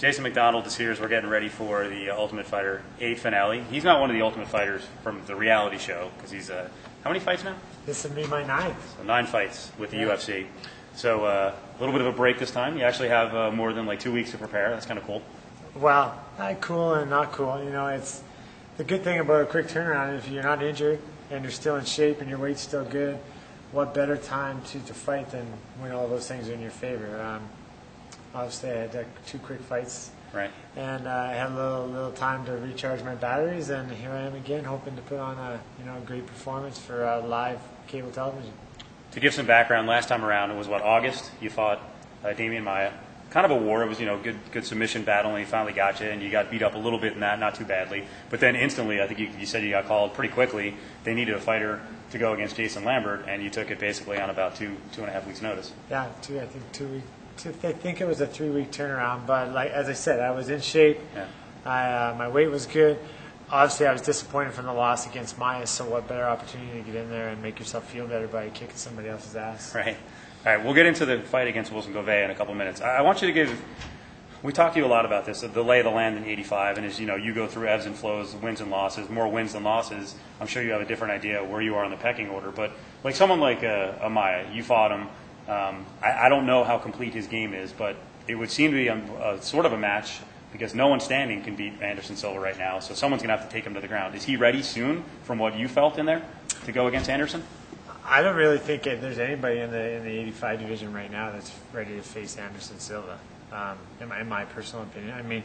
Jason MacDonald is here as we're getting ready for the Ultimate Fighter 8 finale. He's not one of the Ultimate Fighters from the reality show because he's how many fights now? This would be my 9th. So 9 fights with the UFC. So a little bit of a break this time. You actually have more than like 2 weeks to prepare. That's kind of cool. Well, not cool and not cool. You know, it's the good thing about a quick turnaround. If you're not injured and you're still in shape and your weight's still good, what better time to fight than when all those things are in your favor? Obviously, I had 2 quick fights, right? And I had a little time to recharge my batteries, and here I am again, hoping to put on a great performance for live cable television. To give some background, last time around it was August. You fought Damian Maia. Kind of a war. It was good submission battle, and he finally got you, and you got beat up a little bit in that, not too badly. But then instantly, I think you said you got called pretty quickly. They needed a fighter to go against Jason Lambert, and you took it basically on about 2.5 weeks' notice. Yeah, I think 2 weeks. I think it was a 3-week turnaround, but like as I said, I was in shape. Yeah. My weight was good. Obviously, I was disappointed from the loss against Maia. So, what better opportunity to get in there and make yourself feel better by kicking somebody else's ass? Right. All right. We'll get into the fight against Wilson Gouveia in a couple minutes. I want you to give. We talked to you a lot about this, the lay of the land in 85, and as you go through ebbs and flows, wins and losses, more wins than losses. I'm sure you have a different idea where you are in the pecking order. But like someone like a Maia, you fought him. I don't know how complete his game is, but it would seem to be a sort of a match because no one standing can beat Anderson Silva right now. So someone's going to have to take him to the ground. Is he ready soon, from what you felt in there, to go against Anderson? I don't really think there's anybody in the 85 division right now that's ready to face Anderson Silva. In my personal opinion, I mean,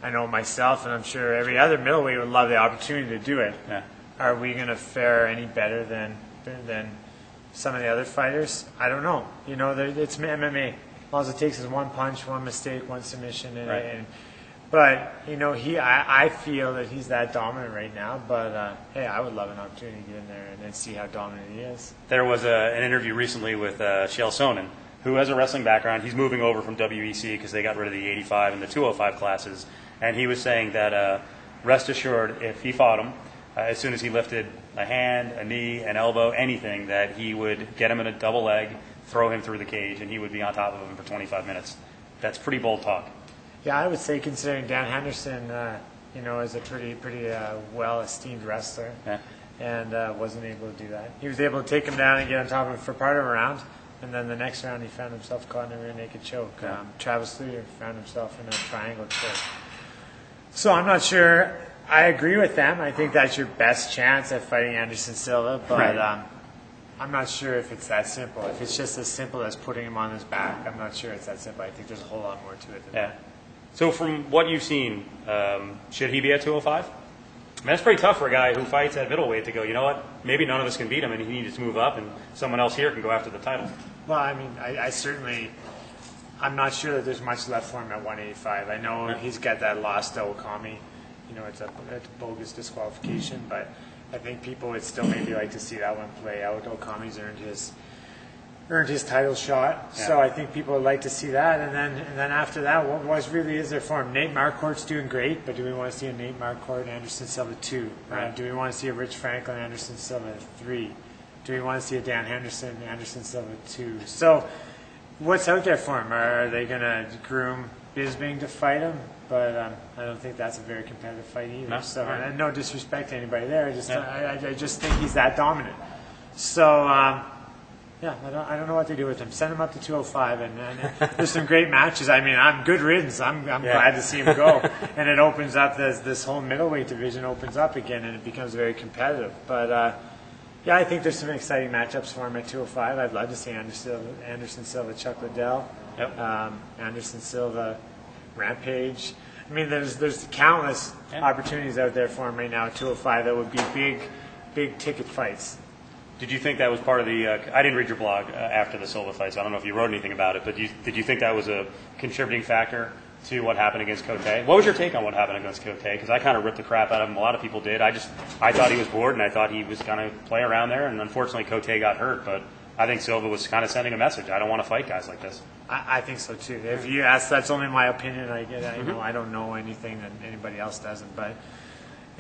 I know myself, and I'm sure every other middleweight would love the opportunity to do it. Yeah. Are we going to fare any better than some of the other fighters? I don't know. It's MMA. All it takes is one punch, one mistake, one submission, but I feel that he's that dominant right now. But hey, I would love an opportunity to get in there and then see how dominant he is. There was an interview recently with Chael Sonnen, who has a wrestling background. He's moving over from WEC because they got rid of the 85 and the 205 classes, and he was saying that rest assured, if he fought him, as soon as he lifted a hand, a knee, an elbow, anything, that he would get him in a double leg, throw him through the cage, and he would be on top of him for 25 minutes. That's pretty bold talk. Yeah, I would say considering Dan Henderson, is a pretty well-esteemed wrestler, and wasn't able to do that. He was able to take him down and get on top of him for part of a round, and then the next round he found himself caught in a rear naked choke. Yeah. Travis Lutter found himself in a triangle choke. So I'm not sure. I agree with them. I think that's your best chance at fighting Anderson Silva, but right. I'm not sure if it's that simple. If it's just as simple as putting him on his back, I'm not sure it's that simple. I think there's a whole lot more to it than that. So from what you've seen, should he be at 205? I mean, that's pretty tough for a guy who fights at middleweight to go, you know what, maybe none of us can beat him and he needs to move up and someone else here can go after the title. Well, I mean, I'm not sure that there's much left for him at 185. I know he's got that loss to Okami. It's a bogus disqualification, but I think people would still maybe like to see that one play out. Okami's earned his title shot, so I think people would like to see that. And then after that, what really is there for him? Nate Marquardt's doing great, but do we want to see a Nate Marquardt Anderson Silva 2? Right. Do we want to see a Rich Franklin Anderson Silva 3? Do we want to see a Dan Henderson Anderson Silva 2? So what's out there for him? Are they going to groom Bisping to fight him? But I don't think that's a very competitive fight either. No? So Right. And no disrespect to anybody there. I just think he's that dominant. So I don't know what to do with him. Send him up to 205, and there's some great matches. I mean, I'm good riddance. I'm glad to see him go, and it opens up this whole middleweight division opens up again, and it becomes very competitive. But I think there's some exciting matchups for him at 205. I'd love to see Anderson Silva, Chuck Liddell, Anderson Silva, Rampage. I mean, there's countless opportunities out there for him right now at 205 that would be big ticket fights. Did you think that was part of the I didn't read your blog after the Silva fight, so I don't know if you wrote anything about it, but did you think that was a contributing factor to what happened against Cote? What was your take on what happened against Cote? Because I kind of ripped the crap out of him. A lot of people did. I thought he was bored, and I thought he was going to play around there, and unfortunately Cote got hurt, but I think Silva was kind of sending a message. I don't want to fight guys like this. I think so too. If you ask, that's only my opinion. I don't know anything that anybody else doesn't. But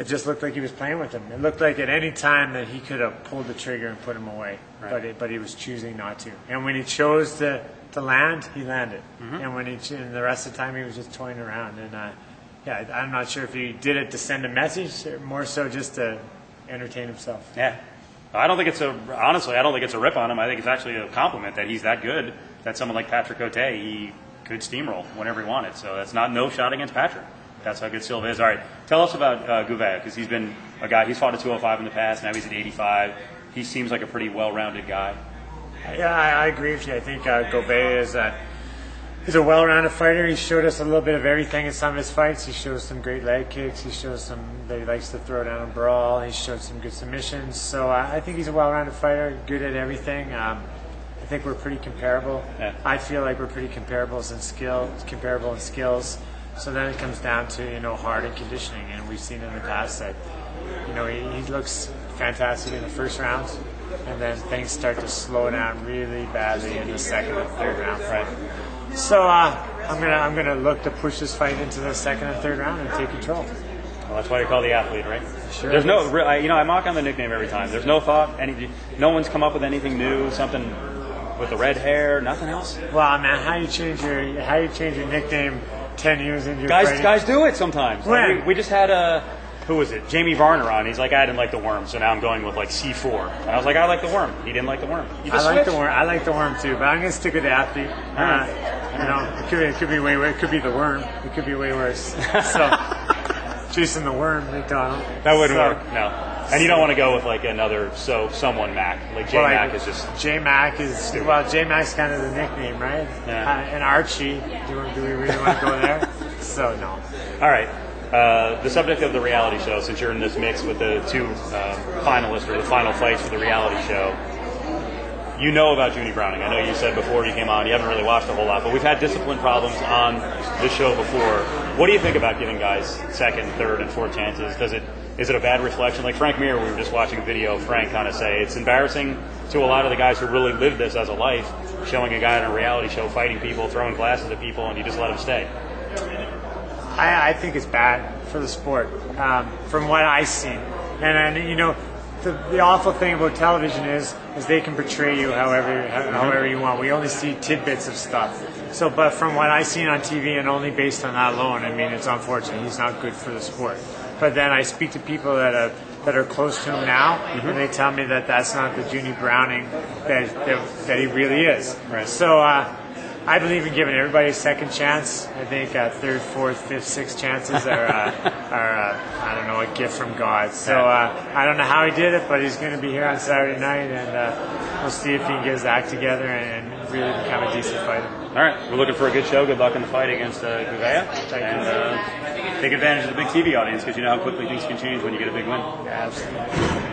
it just looked like he was playing with him. It looked like at any time that he could have pulled the trigger and put him away, right. but he was choosing not to. And when he chose to land, he landed. And when and the rest of the time, he was just toying around. And yeah, I'm not sure if he did it to send a message, or more so just to entertain himself. Yeah. I don't think it's honestly, I don't think it's a rip on him. I think it's actually a compliment that he's that good, that someone like Patrick Cote, he could steamroll whenever he wanted. So that's not no shot against Patrick. That's how good Silva is. All right, tell us about Gouveia, because he's been a guy, he's fought at 205 in the past, now he's at 85. He seems like a pretty well-rounded guy. Yeah, I agree with you. I think Gouveia is a well-rounded fighter. He showed us a little bit of everything in some of his fights. He shows some great leg kicks. He shows some that he likes to throw down and brawl. He showed some good submissions. So I think he's a well-rounded fighter, good at everything. I think we're pretty comparable. Yeah. I feel like we're pretty comparable in skills. So then it comes down to heart and conditioning, and we've seen in the past that he looks fantastic in the first round, and then things start to slow down really badly in the second and third round. Right. So I'm gonna look to push this fight into the second and third round and take control. Well, that's why you call the athlete, right? Sure. There's no, I mock on the nickname every time. There's no thought, no one's come up with anything new, something with the red hair, nothing else. Well, man, how you change your nickname 10 years into your fighting? Guys do it sometimes. When? Like we just had who was it? Jamie Varner on. He's like, I didn't like the worm, so now I'm going with like C4. And I was like, I like the worm. He didn't like the worm. You just I like switch. the worm. I like the worm too, but I'm gonna stick with the athlete. It could be way worse. It could be the worm. It could be way worse. So, Jason the Worm MacDonald. That wouldn't work. No. And you don't want to go with like another someone Mac. Like J Mac is just J Mac is J Mac's kind of the nickname, right? Yeah. And Archie. Do we really want to go there? So no. All right. The subject of the reality show, since you're in this mix with the two finalists or the final fights for the reality show, you know about Junie Browning. I know you said before you came on you haven't really watched a whole lot, but we've had discipline problems on this show before. What do you think about giving guys second, third, and fourth chances? Is it a bad reflection? Like Frank Mir, we were just watching a video of Frank kind of say it's embarrassing to a lot of the guys who really live this as a life, showing a guy on a reality show fighting people, throwing glasses at people, and you just let him stay. I think it's bad for the sport, from what I've seen. And the awful thing about television is they can portray you however you want. We only see tidbits of stuff. So, but from what I've seen on TV, and only based on that alone, I mean, it's unfortunate. He's not good for the sport. But then I speak to people that are close to him now, and they tell me that that's not the Junie Browning that he really is. Right. So I believe in giving everybody a second chance. I think third, fourth, fifth, sixth chances are I don't know, a gift from God. So I don't know how he did it, but he's going to be here on Saturday night, and we'll see if he can get his act together and really become a decent fighter. All right, we're looking for a good show. Good luck in the fight against Gouveia. And take advantage of the big TV audience, because you know how quickly things can change when you get a big win. Yeah, absolutely.